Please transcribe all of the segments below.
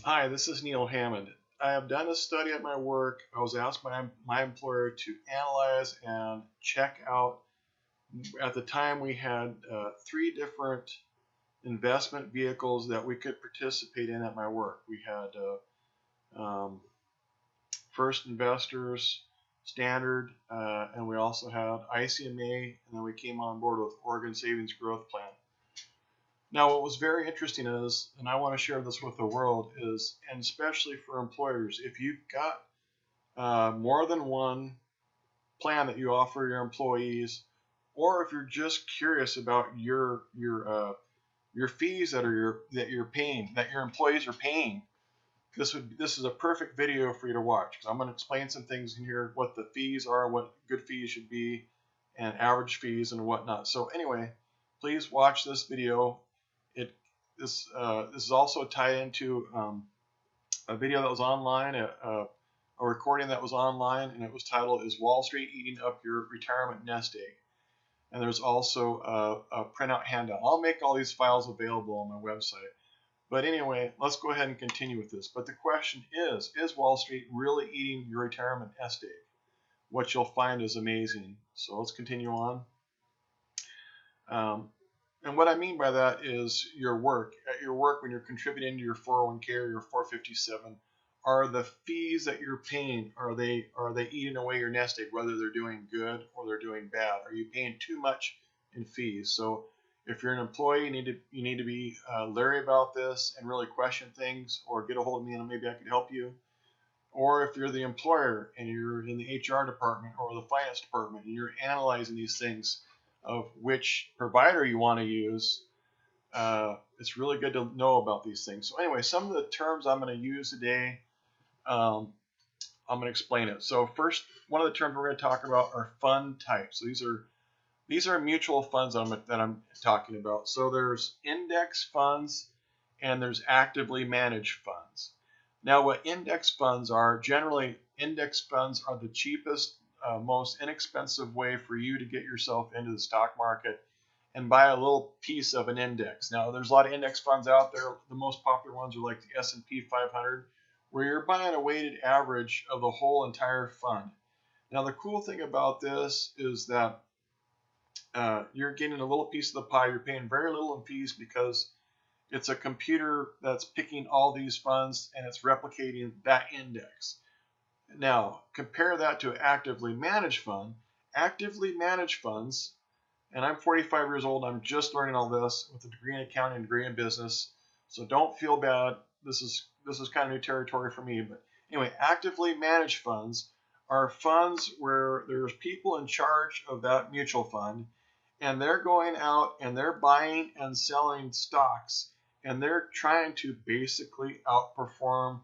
Hi, this is Neil Hammond. I have done a study at my work. I was asked by my employer to analyze and check out. At the time, we had three different investment vehicles that we could participate in at my work. We had First Investors, Standard, and we also had ICMA, and then we came on board with Oregon Savings Growth Plan. Now, what was very interesting is, and I want to share this with the world, is, and especially for employers, if you've got more than one plan that you offer your employees, or if you're just curious about your fees that you're paying, that your employees are paying, this is a perfect video for you to watch, because I'm going to explain some things in here, what the fees are, what good fees should be, and average fees and whatnot. So anyway, please watch this video. It this is also tied into a video that was online, a recording that was online, and it was titled "Is Wall Street Eating Up Your Retirement Nest Egg?" And there's also a printout handout. I'll make all these files available on my website. But anyway, let's go ahead and continue with this. But the question is Wall Street really eating your retirement nest egg? What you'll find is amazing. So let's continue on. And what I mean by that is your work. At your work, when you're contributing to your 401k or your 457, are the fees that you're paying, are they eating away your nest egg, whether they're doing good or they're doing bad? Are you paying too much in fees? So if you're an employee, you need to be leery about this and really question things, or get a hold of me and maybe I can help you. Or if you're the employer and you're in the HR department or the finance department and you're analyzing these things of which provider you want to use, it's really good to know about these things. So anyway, some of the terms I'm going to use today, I'm going to explain it. So first, one of the terms we're going to talk about are fund types. So these are mutual funds that I'm talking about. So there's index funds and there's actively managed funds. Now, what index funds are, generally index funds are the cheapest, most inexpensive way for you to get yourself into the stock market and buy a little piece of an index. Now, there's a lot of index funds out there. The most popular ones are like the S&P 500, where you're buying a weighted average of the whole entire fund. Now, the cool thing about this is that you're getting a little piece of the pie. You're paying very little in fees because it's a computer that's picking all these funds and it's replicating that index. Now, compare that to an actively managed fund. Actively managed funds, and I'm 45 years old, I'm just learning all this with a degree in accounting and a degree in business, so don't feel bad. This is kind of new territory for me. But anyway, actively managed funds are funds where there's people in charge of that mutual fund, and they're going out and they're buying and selling stocks, and they're trying to basically outperform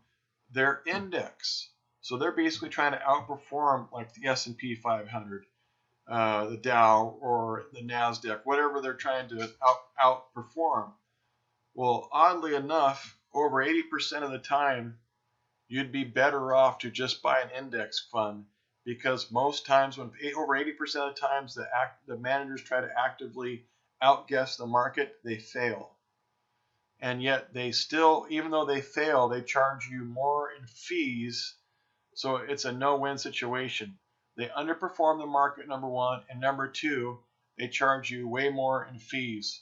their index. So they're basically trying to outperform like the S&P 500, the Dow, or the NASDAQ, whatever they're trying to outperform. Well, oddly enough, over 80% of the time, you'd be better off to just buy an index fund, because most times, when over 80% of the times the managers try to actively outguess the market, they fail. And yet they still, even though they fail, they charge you more in fees. So it's a no-win situation. They underperform the market, number one, and number two, they charge you way more in fees,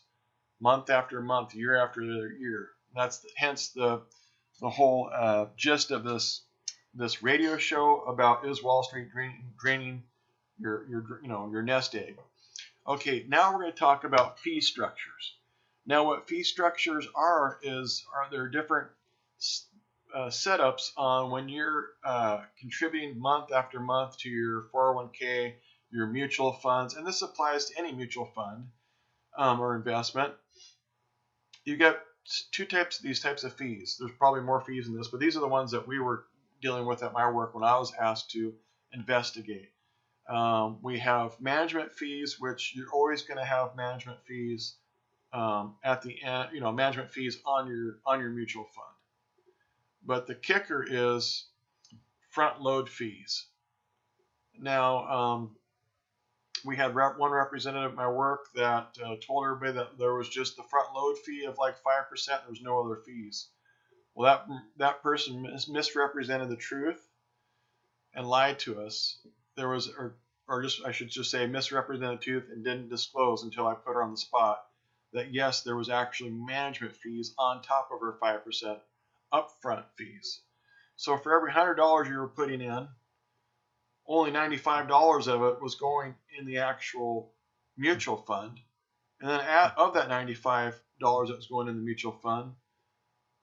month after month, year after year. That's hence the whole gist of this radio show about, is Wall Street draining your nest egg. Okay, now we're going to talk about fee structures. Now, what fee structures are there different setups on when you're contributing month after month to your 401k, your mutual funds, and this applies to any mutual fund or investment. You get these types of fees. There's probably more fees in this, but these are the ones that we were dealing with at my work when I was asked to investigate. We have management fees, which you're always going to have management fees at the end. Management fees on your mutual fund. But the kicker is front load fees. Now, we had one representative at my work that told everybody that there was just the front load fee of like 5%. There was no other fees. Well, that person misrepresented the truth and lied to us. There was, or just I should just say, misrepresented the truth and didn't disclose until I put her on the spot that yes, there was actually management fees on top of her 5% upfront fees. So for every $100 you were putting in, only $95 of it was going in the actual mutual fund. And then of that $95 that was going in the mutual fund,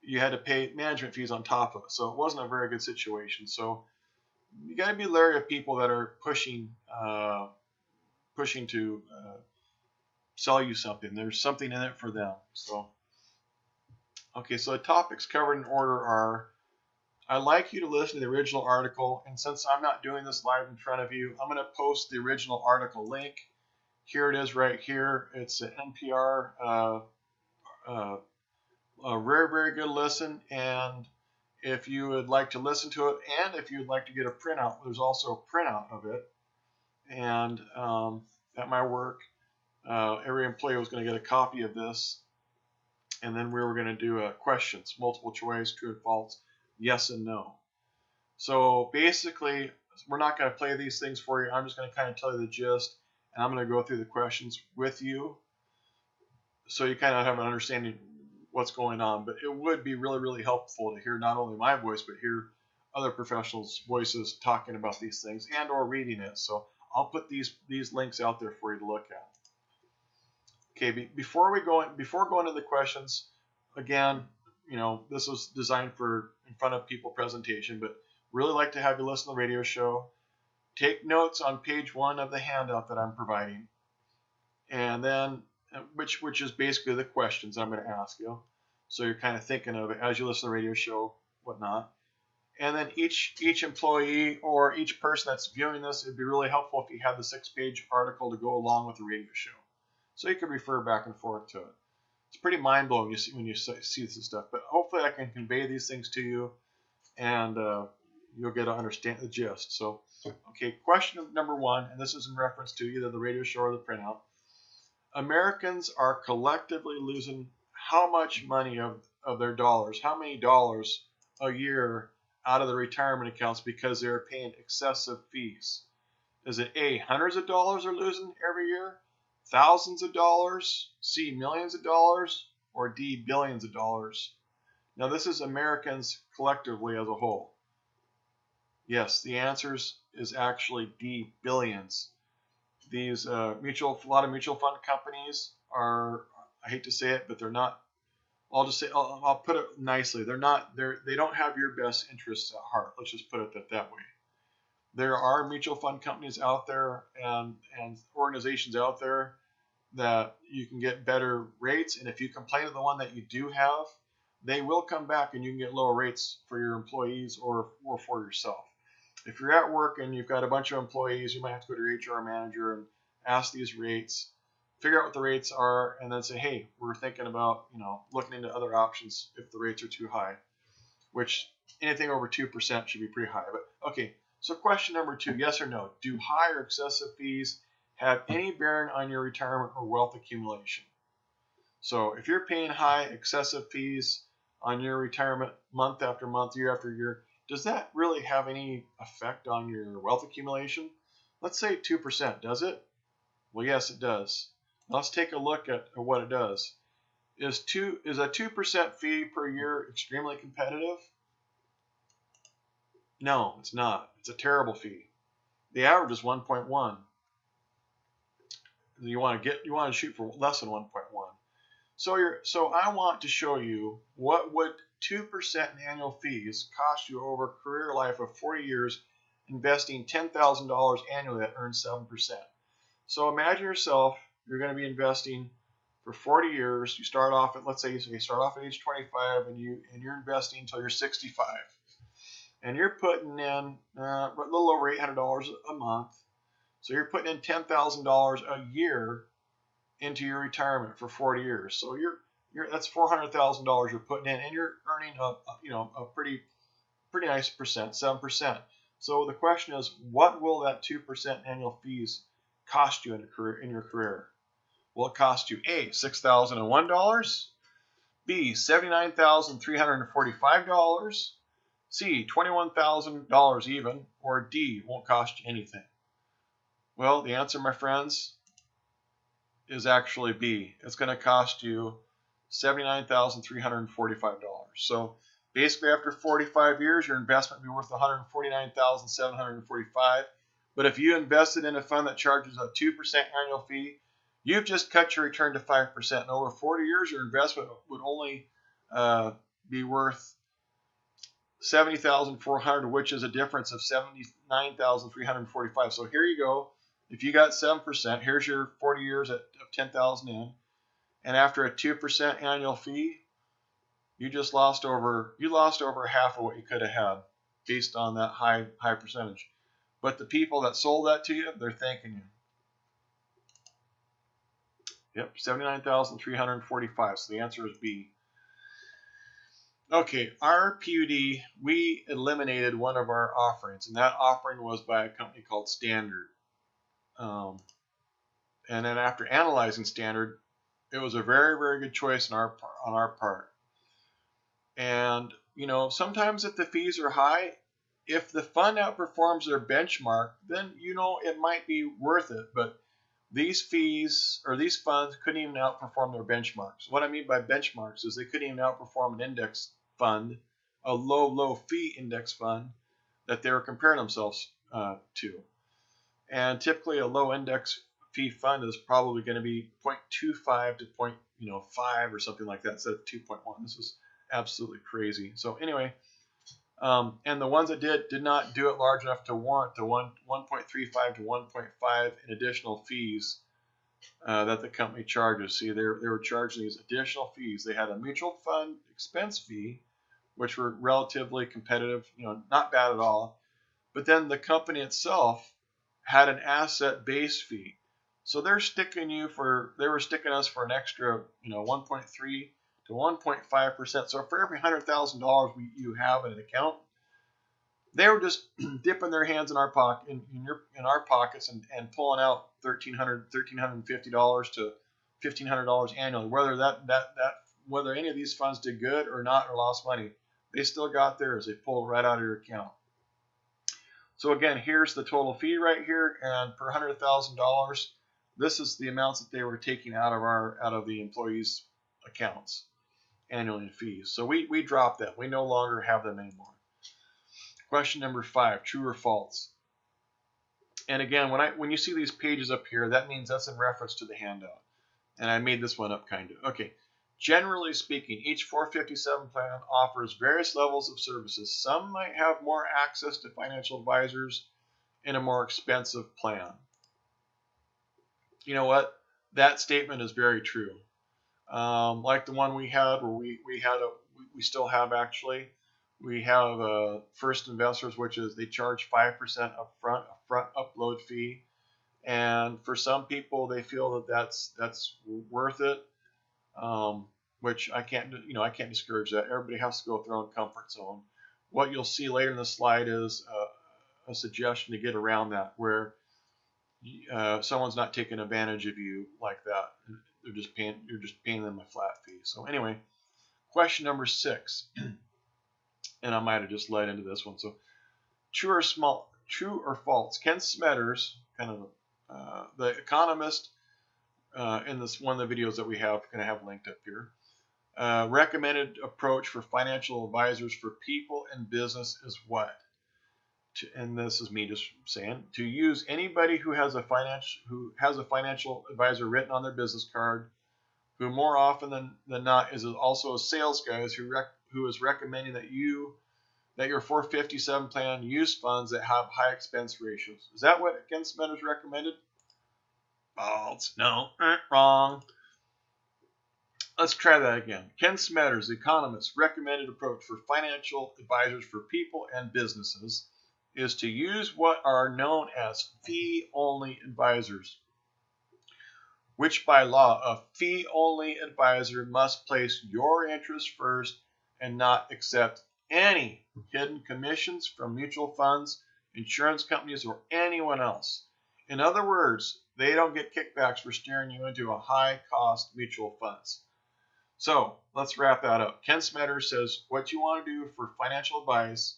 you had to pay management fees on top of it. So it wasn't a very good situation. So you got to be leery of people that are pushing to sell you something. There's something in it for them. So, okay, so the topics covered in order are: I'd like you to listen to the original article, and since I'm not doing this live in front of you, I'm going to post the original article link. Here it is right here. It's an NPR, a very, very good listen, and if you would like to listen to it, and if you'd like to get a printout, there's also a printout of it. And at my work, every employee was going to get a copy of this, and then we were going to do questions, multiple choice, true and false, yes and no. So basically, we're not going to play these things for you. I'm just going to kind of tell you the gist, and I'm going to go through the questions with you so you kind of have an understanding what's going on. But it would be really, really helpful to hear not only my voice, but hear other professionals' voices talking about these things and or reading it. So I'll put these links out there for you to look at. Okay, before going to the questions, again, this was designed for in front of people presentation, but really like to have you listen to the radio show. Take notes on page 1 of the handout that I'm providing, and then which is basically the questions I'm going to ask you. So you're kind of thinking of it as you listen to the radio show, whatnot. And then each employee or each person that's viewing this, it'd be really helpful if you had the 6-page article to go along with the radio show, so you can refer back and forth to it. It's pretty mind-blowing when you see this stuff, but hopefully I can convey these things to you, and you'll get to understand the gist. So, okay, question number 1, and this is in reference to either the radio show or the printout. Americans are collectively losing how much money of their dollars, how many dollars a year out of the retirement accounts because they're paying excessive fees? Is it A, hundreds of dollars are losing every year, thousands of dollars, C, millions of dollars, or D, billions of dollars? Now this is Americans collectively as a whole. Yes, the answer is actually D, billions. These a lot of mutual fund companies are, I hate to say it, but they're not. I'll put it nicely. They don't have your best interests at heart. Let's just put it that way. There are mutual fund companies out there and organizations out there that you can get better rates, and if you complain to the one that you do have, they will come back and you can get lower rates for your employees or for yourself. If you're at work and you've got a bunch of employees, you might have to go to your HR manager and ask these rates, figure out what the rates are, and then say, hey, we're thinking about looking into other options if the rates are too high, which anything over 2% should be pretty high. But okay, so question number 2, yes or no? Do high or excessive fees have any bearing on your retirement or wealth accumulation? So if you're paying high, excessive fees on your retirement month after month, year after year, does that really have any effect on your wealth accumulation? Let's say 2%, does it? Well, yes, it does. Let's take a look at what it does. Is a 2% fee per year extremely competitive? No, it's not. It's a terrible fee. The average is 1.1. You want to shoot for less than 1.1. So I want to show you what would 2% in annual fees cost you over a career life of 40 years investing $10,000 annually that earns 7%. So imagine yourself, you're going to be investing for 40 years. You start off at, let's say you start off at age 25 and you're investing until you're 65. And you're putting in a little over $800 a month. So you're putting in $10,000 a year into your retirement for 40 years. So that's $400,000 you're putting in, and you're earning a pretty nice percent, 7%. So the question is, what will that 2% annual fees cost you in your career? Will it cost you A, $6,001, B, $79,345. C, $21,000 even. Or D, won't cost you anything. Well, the answer, my friends, is actually B. It's going to cost you $79,345. So basically, after 45 years, your investment will be worth $149,745. But if you invested in a fund that charges a 2% annual fee, you've just cut your return to 5%. And over 40 years, your investment would only be worth $70,400, which is a difference of $79,345. So here you go. If you got 7%, here's your 40 years of 10,000 in, and after a 2% annual fee, you lost over half of what you could have had based on that high percentage. But the people that sold that to you, they're thanking you. Yep, 79,345. So the answer is B. Okay, our PUD, we eliminated one of our offerings, and that offering was by a company called Standard. And then after analyzing Standard, it was a very, very good choice on our part. And you know, sometimes if the fees are high, if the fund outperforms their benchmark, then you know it might be worth it. But these fees or these funds couldn't even outperform their benchmarks. What I mean by benchmarks is they couldn't even outperform an index fund, a low fee index fund that they were comparing themselves to. And typically a low index fee fund is probably going to be 0.25 to 0.5 or something like that instead of 2.1. This is absolutely crazy. So anyway, and the ones that did not do it large enough to warrant the 1.35 to 1.5 in additional fees that the company charges. See, they were charging these additional fees. They had a mutual fund expense fee, which were relatively competitive, not bad at all. But then the company itself had an asset-based fee. So they were sticking us for an extra, 1.3 to 1.5%. So for every $100,000 you have in an account, they were just dipping their hands in our pockets and pulling out $1,350 to $1,500 annually. Whether any of these funds did good or not or lost money, they still got theirs. They pulled right out of your account. So again, here's the total fee right here, and per $100,000, this is the amounts that they were taking out of the employees' accounts annually in fees. So we dropped them. We no longer have them anymore. Question number 5, true or false? And again, when you see these pages up here, that means that's in reference to the handout. And I made this one up kind of. Okay. Generally speaking, each 457 plan offers various levels of services. Some might have more access to financial advisors in a more expensive plan. You know what? That statement is very true. Like the one we had, where we still have actually. We have First Investors, which is they charge 5% upfront, a front upload fee, and for some people they feel that that's worth it. Which I can't discourage that. Everybody has to go with their own comfort zone. What you'll see later in the slide is a suggestion to get around that, where someone's not taking advantage of you like that. You're just paying them a flat fee. So anyway, question number 6, and I might have just led into this one. So true or false? Ken Smetters, kind of the economist, in this one of the videos that we have, going to have linked up here. Recommended approach for financial advisors for people and business is what? And this is me just saying, to use anybody who has a financial advisor written on their business card, who more often than not is also a sales guy who is recommending that your 457 plan use funds that have high expense ratios. Is that what Ken Smetters recommended? False. No. Wrong. Let's try that again. Ken Smetters, the economist, recommended approach for financial advisors for people and businesses is to use what are known as fee-only advisors, which by law, a fee-only advisor must place your interest first and not accept any hidden commissions from mutual funds, insurance companies, or anyone else. In other words, they don't get kickbacks for steering you into a high-cost mutual funds. So let's wrap that up. Ken Smetter says what you want to do for financial advice,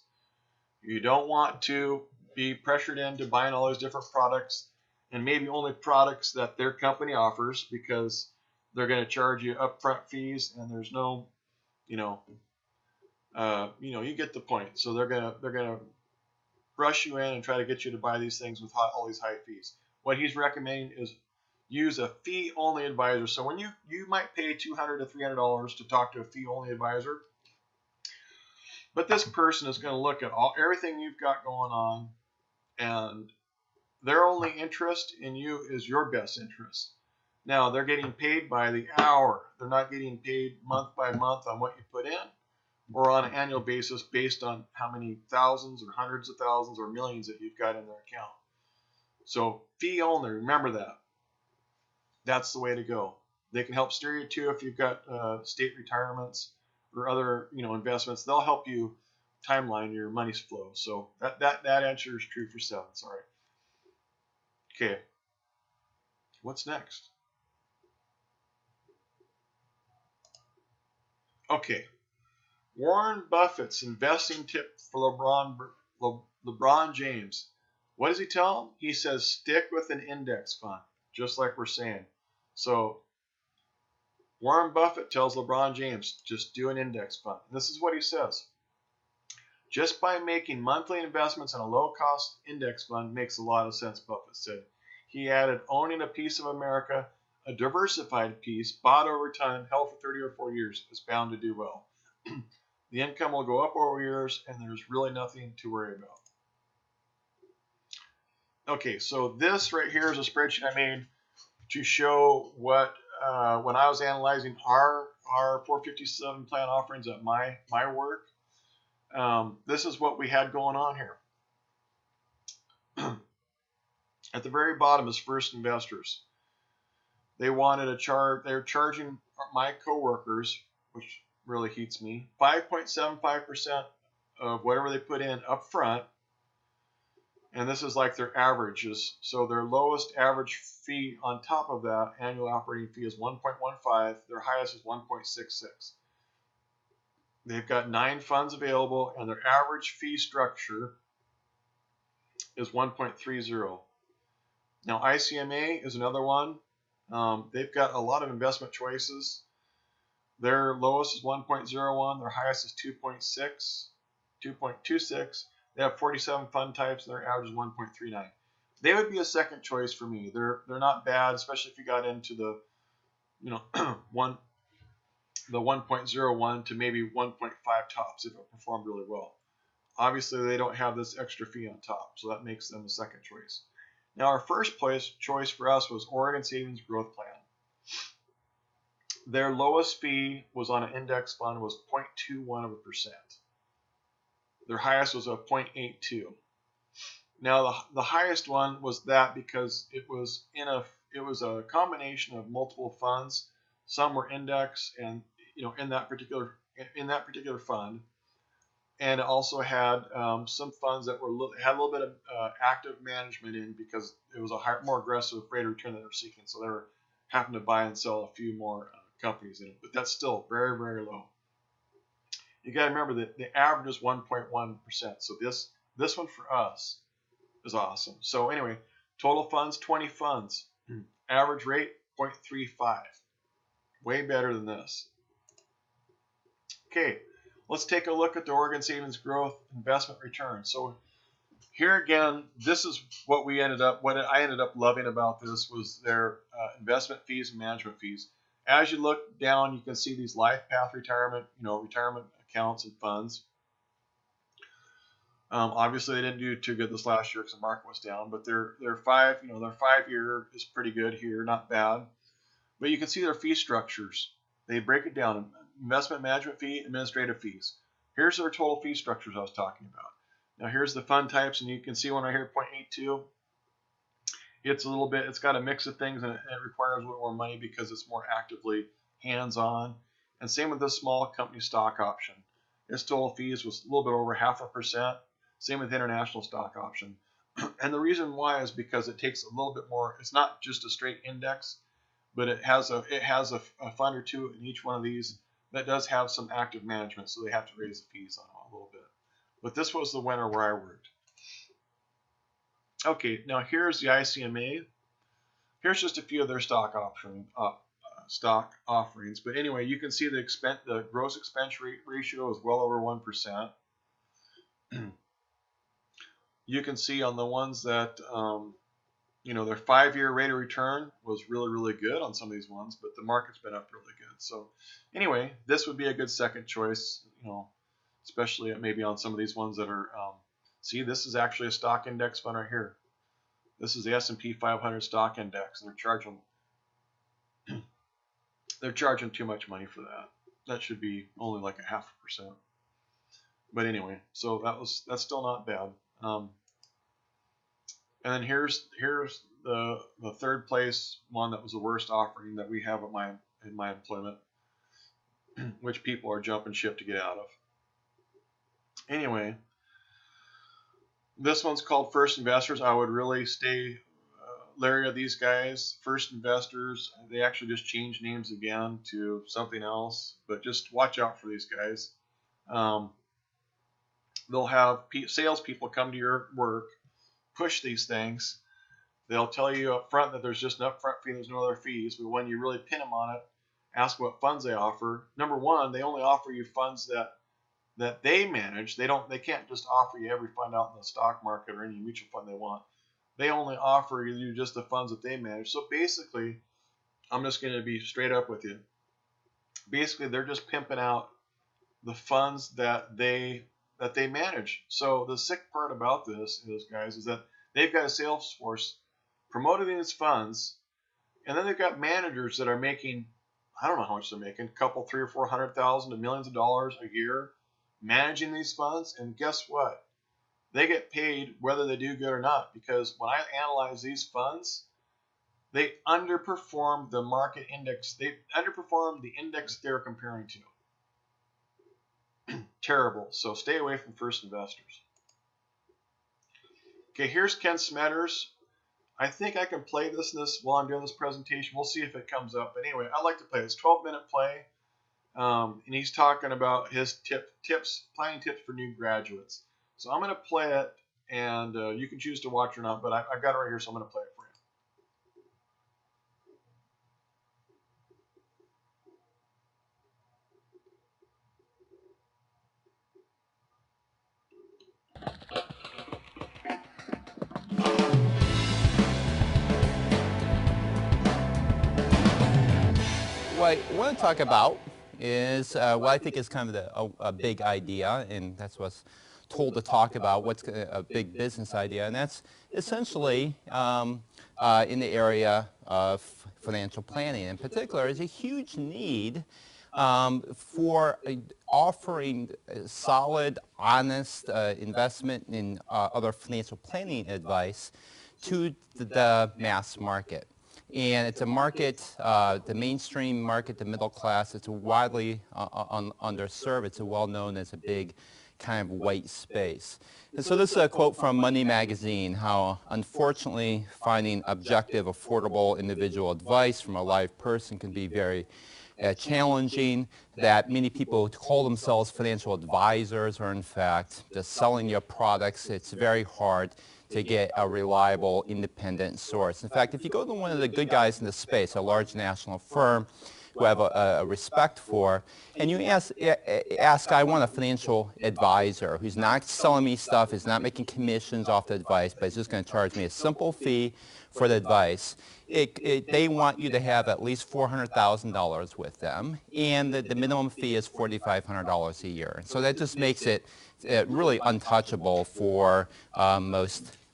you don't want to be pressured into buying all those different products and maybe only products that their company offers because they're going to charge you upfront fees and there's no, you know, you get the point. So they're gonna rush you in and try to get you to buy these things with all these high fees. What he's recommending is use a fee-only advisor. So when you might pay $200 to $300 to talk to a fee-only advisor, but this person is going to look at everything you've got going on, and their only interest in you is your best interest. Now they're getting paid by the hour. They're not getting paid month by month on what you put in, or on an annual basis based on how many thousands or hundreds of thousands or millions that you've got in their account. So fee only, remember that. That's the way to go. They can help steer you too if you've got state retirements or other investments. They'll help you timeline your money's flow. So that answer is true for 7. Sorry. Okay. What's next? Okay. Warren Buffett's investing tip for LeBron James. What does he tell him? He says stick with an index fund, just like we're saying. So Warren Buffett tells LeBron James, just do an index fund. And this is what he says. Just by making monthly investments in a low-cost index fund makes a lot of sense, Buffett said. He added, owning a piece of America, a diversified piece, bought over time, held for 30 or 40 years, is bound to do well. The income will go up over years, and there's really nothing to worry about. Okay, so this right here is a spreadsheet I made to show what, when I was analyzing our 457 plan offerings at my work, this is what we had going on here. At the very bottom is First Investors. They wanted a charge. They're charging my coworkers, which really heats me, 5.75% of whatever they put in up front. And this is like their averages. So their lowest average fee on top of that annual operating fee is 1.15. Their highest is 1.66. They've got 9 funds available, and their average fee structure is 1.30. Now ICMA is another one. They've got a lot of investment choices. Their lowest is 1.01. Their highest is 2.26. They have 47 fund types, and their average is 1.39. They would be a second choice for me. They're not bad, especially if you got into the the 1.01 to maybe 1.5 tops if it performed really well. Obviously, they don't have this extra fee on top, so that makes them a second choice. Now, our first choice for us was Oregon Savings Growth Plan. Their lowest fee was on an index fund was 0.21%. Their highest was a 0.82. Now, the highest one was that because it was a combination of multiple funds. Some were index, and in that particular fund, and it also had some funds that had a little bit of active management in because it was a more aggressive rate of return that they were seeking. So they were having to buy and sell a few more companies in it, but that's still very, very low. You got to remember that the average is 1.1%. So this one for us is awesome. So anyway, total funds 20 funds, average rate 0.35. Way better than this. Okay, let's take a look at the Oregon Savings Growth investment return. So here again, this is what I ended up loving about this was their investment fees and management fees. As you look down, you can see these LifePath retirement accounts and funds. Obviously, they didn't do too good this last year because the market was down, but their 5-year is pretty good here, not bad. But you can see their fee structures. They break it down: investment management fee, administrative fees. Here's their total fee structures I was talking about. Now here's the fund types, and you can see one right here, 0.82. It's got a mix of things, and it requires a little more money because it's more actively hands-on. And same with this small company stock option. Its total fees was a little bit over 0.5%. Same with international stock option. And the reason why is because it takes a little bit more. It's not just a straight index, but it has a fund or two in each one of these that does have some active management, so they have to raise the fees on it a little bit. But this was the winner where I worked. Okay, now here's the ICMA. Here's just a few of their stock offerings. But anyway, you can see the gross expense ratio is well over 1%. You can see on the ones that their 5-year rate of return was really, really good on some of these ones, but the market's been up really good. So anyway, this would be a good second choice, especially maybe on some of these ones that are, see, this is actually a stock index fund right here. This is the S&P 500 stock index, and they're charging too much money for that. That should be only like 0.5%. But anyway, so that's still not bad. And then here's the third place one that was the worst offering that we have in my employment, which people are jumping ship to get out of. Anyway, this one's called First Investors. I would really stay leery of these guys. First Investors, they actually just changed names again to something else, but just watch out for these guys. They'll have salespeople come to your work, push these things. They'll tell you up front that there's just an upfront fee, there's no other fees, but when you really pin them on it, ask what funds they offer. Number one, they only offer you funds that they manage. They can't just offer you every fund out in the stock market or any mutual fund they want. They only offer you just the funds that they manage. So basically, I'm just going to be straight up with you. Basically, they're just pimping out the funds that they manage. So the sick part about this is that they've got a sales force promoting these funds, and then they've got managers that are making, I don't know how much they're making, a couple, $300,000 or $400,000 to millions of dollars a year managing these funds. And guess what? They get paid whether they do good or not, because when I analyze these funds, they underperform the market index. They underperform the index they're comparing to. Terrible. So stay away from First Investors. Okay, here's Ken Smetters. I think I can play this while I'm doing this presentation. We'll see if it comes up. But anyway, I like to play this 12-minute play. And he's talking about his planning tips for new graduates. So I'm going to play it, and you can choose to watch or not, but I've got it right here, so I'm going to play it for you. What I want to talk about is what I think is kind of a big idea, and that's what's told to talk about, what's a big business idea, and that's essentially in the area of financial planning. In particular, is a huge need for offering solid, honest investment in other financial planning advice to the mass market. And it's a market, the mainstream market, the middle class, it's widely underserved. It's well known as a big kind of white space. And so this is a quote from Money Magazine, how unfortunately finding objective, affordable individual advice from a live person can be very challenging, that many people who call themselves financial advisors are in fact just selling your products. It's very hard to get a reliable, independent source. In fact, if you go to one of the good guys in the space, a large national firm who I have a respect for, and you ask, I want a financial advisor who's not selling me stuff, is not making commissions off the advice, but is just going to charge me a simple fee for the advice. They want you to have at least $400,000 with them, and the minimum fee is $4,500 a year. So that just makes it really untouchable for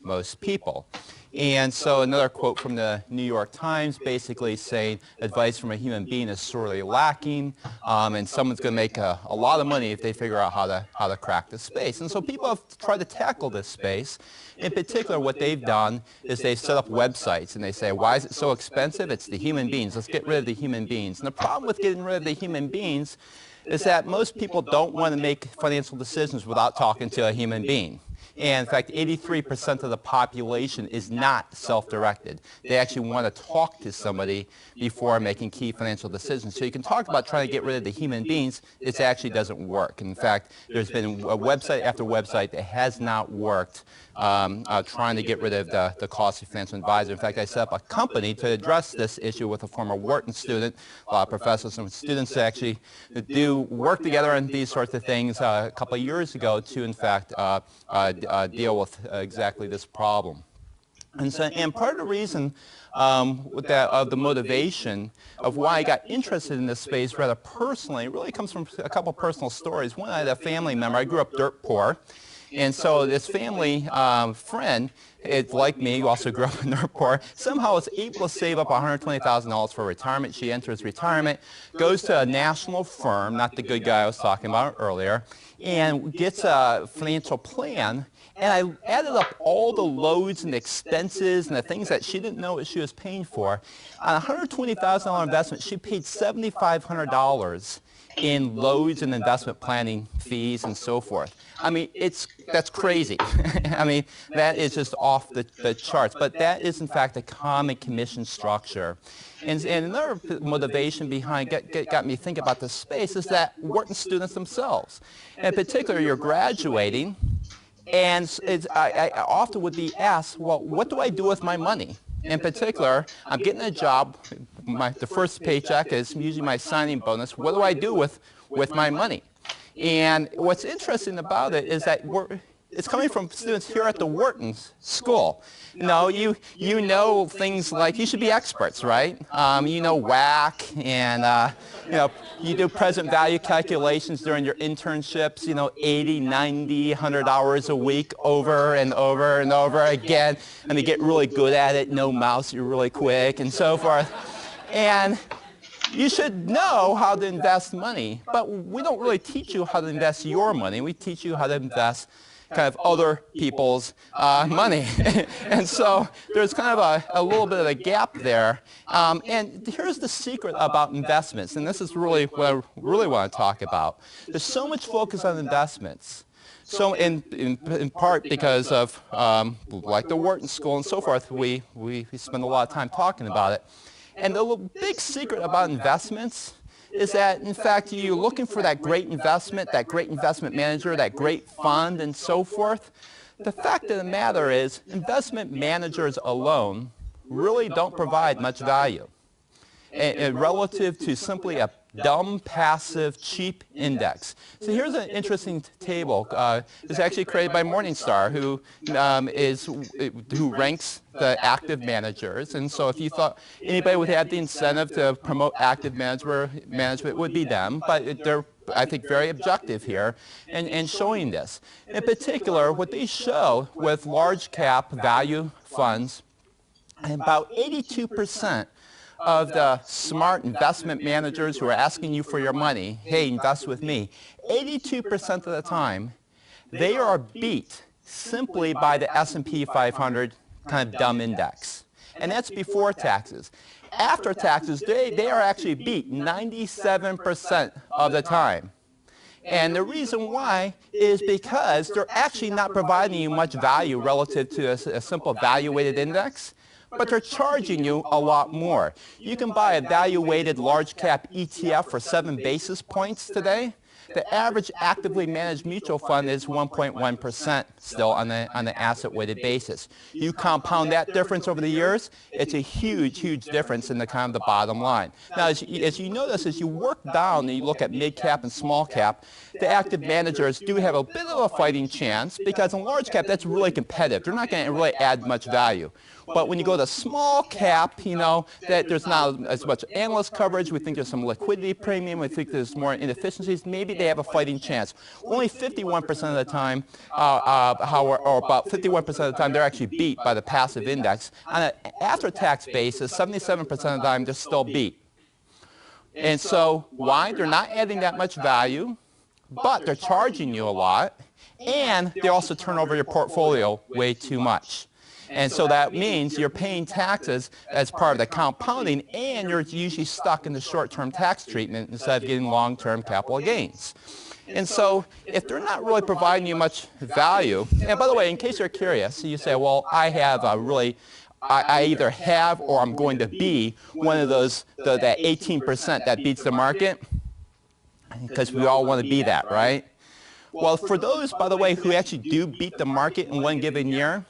most people. And so another quote from the New York Times basically saying advice from a human being is sorely lacking, and someone's going to make a lot of money if they figure out how to crack this space. And so people have tried to tackle this space. In particular, what they've done is they've set up websites, and they say, why is it so expensive? It's the human beings. Let's get rid of the human beings. And the problem with getting rid of the human beings is that most people don't want to make financial decisions without talking to a human being. And in fact, 83% of the population is not self-directed. They actually want to talk to somebody before making key financial decisions. So you can talk about trying to get rid of the human beings. It actually doesn't work. In fact, there's been a website after website that has not worked trying to get rid of the costly financial advisor. In fact, I set up a company to address this issue with a former Wharton student. A lot of professors and students actually do work together on these sorts of things a couple of years ago to, in fact, deal with exactly this problem. And part of the reason of the motivation of why I got interested in this space rather personally really comes from a couple personal stories. One, I had a family member. I grew up dirt poor. And so this family friend, it's like me, who also grew up in dirt poor, somehow was able to save up $120,000 for retirement. She enters retirement, goes to a national firm, not the good guy I was talking about earlier, and gets a financial plan. And I added up all the loads and expenses and the things that she didn't know what she was paying for. On a $120,000 investment, she paid $7,500 in loads and investment planning fees and so forth. I mean, that's crazy. I mean, that is just off the charts. But that is, in fact, a common commission structure. And another motivation behind got me thinking about this space is that Wharton students themselves. In particular, you're graduating, and I often would be asked, well, what do I do with my money? In particular, I'm getting a job. The first paycheck is usually my signing bonus. What do I do with my money? And what's interesting about it is that it's coming from students here at the Wharton School. You know things like, you should be experts, right? You know WAC, and you do present value calculations during your internships, 80, 90, 100 hours a week over and over and over again, and you get really good at it, no mouse, you're really quick, and so forth. And you should know how to invest money, but we don't really teach you how to invest your money. We teach you how to invest kind of other people's money. And so there's kind of a little bit of a gap there. And here's the secret about investments, and this is really what I really want to talk about. There's so much focus on investments. So in part because of, like the Wharton School and so forth, we spend a lot of time talking about it. And the big secret about investments is that, in fact, you're looking for that great investment manager, that great fund, and so forth. The fact of the matter is, investment managers alone really don't provide much value relative to simply a dumb, passive, cheap index. So here's an interesting table. It's actually created by Morningstar, who ranks the active managers. And so if you thought anybody would have the incentive to promote active management, it would be them. But they're, I think, very objective here in showing this. In particular, what they show with large cap value funds, about 82% of the smart investment managers who are asking you for your money, hey, invest with me, 82% of the time, they are beat simply by the S&P 500 kind of dumb index. And that's before taxes. After taxes, they are actually beat 97% of the time. And the reason why is because they're actually not providing you much value relative to a simple value-weighted index, but they're charging you a lot more. You can buy a value-weighted large cap ETF for 7 basis points today. The average actively managed mutual fund is 1.1% still on the asset-weighted basis. You compound that difference over the years, it's a huge, huge difference in the kind of the bottom line. Now, as you notice, as you work down and you look at mid-cap and small cap, the active managers do have a bit of a fighting chance because in large cap, that's really competitive. They're not going to really add much value. But when you go to small cap, that there's not as much analyst coverage. We think there's some liquidity premium. We think there's more inefficiencies. Maybe they have a fighting chance. Only 51% of the time, or about 51% of the time, they're actually beat by the passive index. On an after-tax basis, 77% of the time, they're still beat. And so why? They're not adding that much value, but they're charging you a lot, and they also turn over your portfolio way too much. And so that means you're paying taxes as part of the compounding, and you're usually stuck in the short-term tax treatment instead of getting long-term capital gains. And so if they're not really providing you much value, and by the way, in case you're curious, you say, well, I either have or I'm going to be one of those, that 18% that beats the market, because we all want to be that, right? Well, for those, by the way, who actually do beat the market in one given year,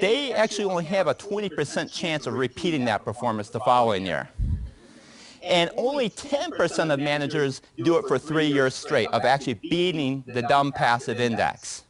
they actually only have a 20% chance of repeating that performance the following year. And only 10% of managers do it for 3 years straight of actually beating the dumb passive index.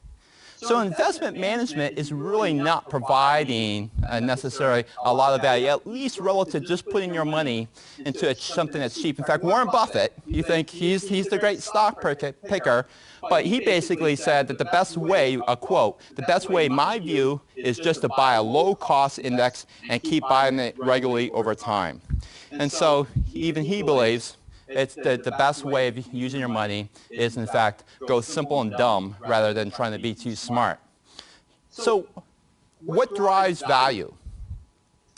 So investment management is really not providing necessarily a lot of value, at least relative to just putting your money into something that's cheap. In fact, Warren Buffett, you think he's the great stock picker, but he basically said that the best way, a quote, the best way, in my view, is just to buy a low-cost index and keep buying it regularly over time. And so even he believes it's the best way of using your money is, in fact, go simple and dumb rather than trying to be too smart. So what drives value?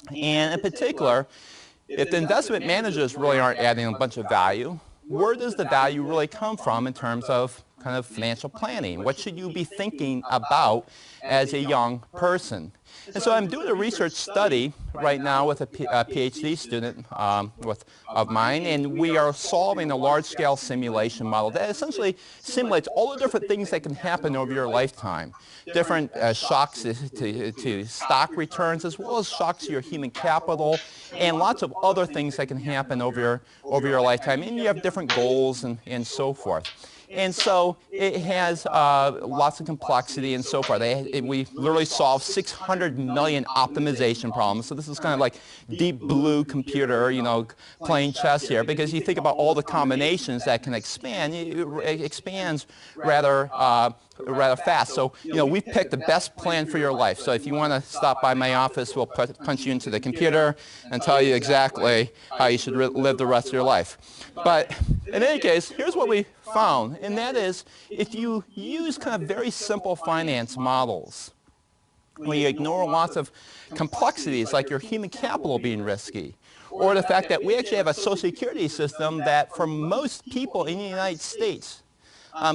And in particular, if the investment managers really aren't adding a bunch of value, where does the value really come from in terms of kind of financial planning? What should you be thinking about as a young person? And so I'm doing a research study right now with a PhD student of mine, and we are solving a large-scale simulation model that essentially simulates all the different things that can happen over your lifetime. Different shocks to stock returns, as well as shocks to your human capital, and lots of other things that can happen over your lifetime. And you have different goals and so forth. And so it has lots of complexity and so forth. We literally solve 600 million optimization problems. So this is kind of like deep blue computer, playing chess here, because you think about all the combinations that can expand. It expands rather fast. So, we've picked the best plan for your life. So if you want to stop by my office, we'll punch you into the computer and tell you exactly how you should live the rest of your life. But in any case, here's what we found, and that is if you use kind of very simple finance models, where you ignore lots of complexities like your human capital being risky, or the fact that we actually have a Social Security system that for most people in the United States,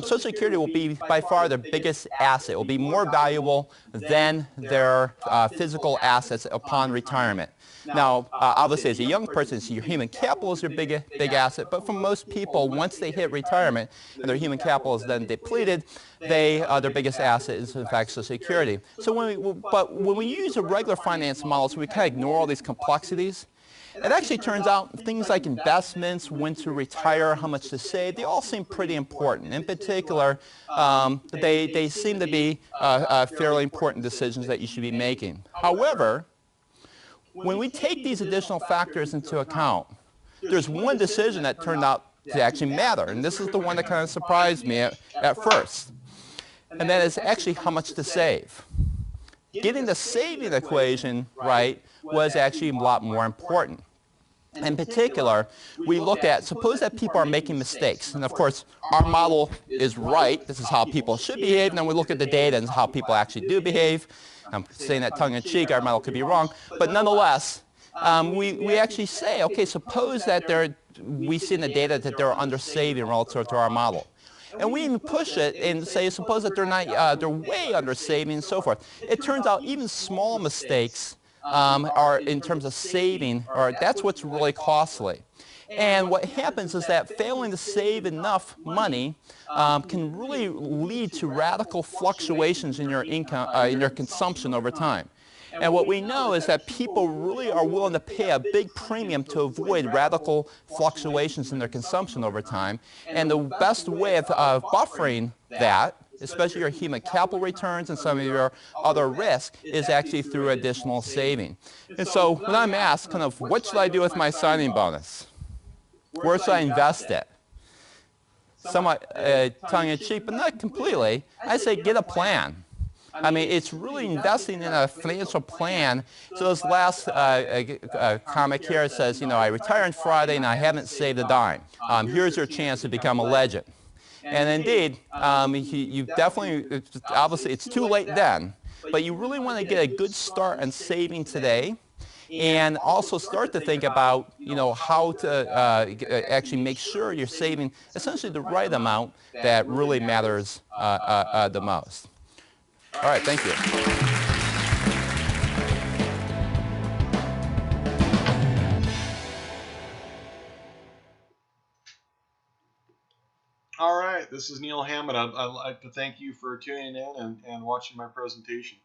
Social Security will be by far their biggest asset. It will be more valuable than their physical assets upon retirement. Now, obviously, as a young person, so your human capital is your big asset, but for most people, once they hit retirement and their human capital is then depleted, their biggest asset is, in fact, Social Security. So when we use a regular finance model, so we kind of ignore all these complexities, it actually turns out things like investments, when to retire, how much to save, they all seem pretty important. In particular, they seem to be fairly important decisions that you should be making. However, when we take these additional factors into account, there's one decision that turned out to actually matter, and this is the one that kind of surprised me at first, and that is actually how much to save. Getting the saving equation right was actually a lot more important. In particular, we looked at, suppose that people are making mistakes, and of course, our model is right, this is how people should behave, and then we look at the data and how people actually do behave. I'm saying that tongue-in-cheek, our model could be wrong, but nonetheless, we actually say, okay, suppose that we see in the data that they're under-saving relative to our model. And we even push it and say, suppose that they're way under-saving and so forth. It turns out even small mistakes are, in terms of saving, that's what's really costly. And what happens is that failing to save enough money can really lead to radical fluctuations in your income, in your consumption over time. And what we know is that people really are willing to pay a big premium to avoid radical fluctuations in their consumption over time. And the best way of buffering that, especially your human capital returns and some of your other risks, is actually through additional saving. And so when I'm asked kind of what should I do with my signing bonus? Where should I invest it? Somewhat tongue-in-cheek, but not completely. I say get a plan. I mean, it's really investing in a financial plan. So this last comic here says, I retire on Friday and I haven't saved a dime. Here's your chance to become a legend. And indeed, you definitely, obviously it's too late then, but you really want to get a good start on saving today. and also start to think about, how to actually make sure you're saving essentially the right amount that really matters the most. All right, thank you. All right, this is Neil Hammond. I'd like to thank you for tuning in and watching my presentation.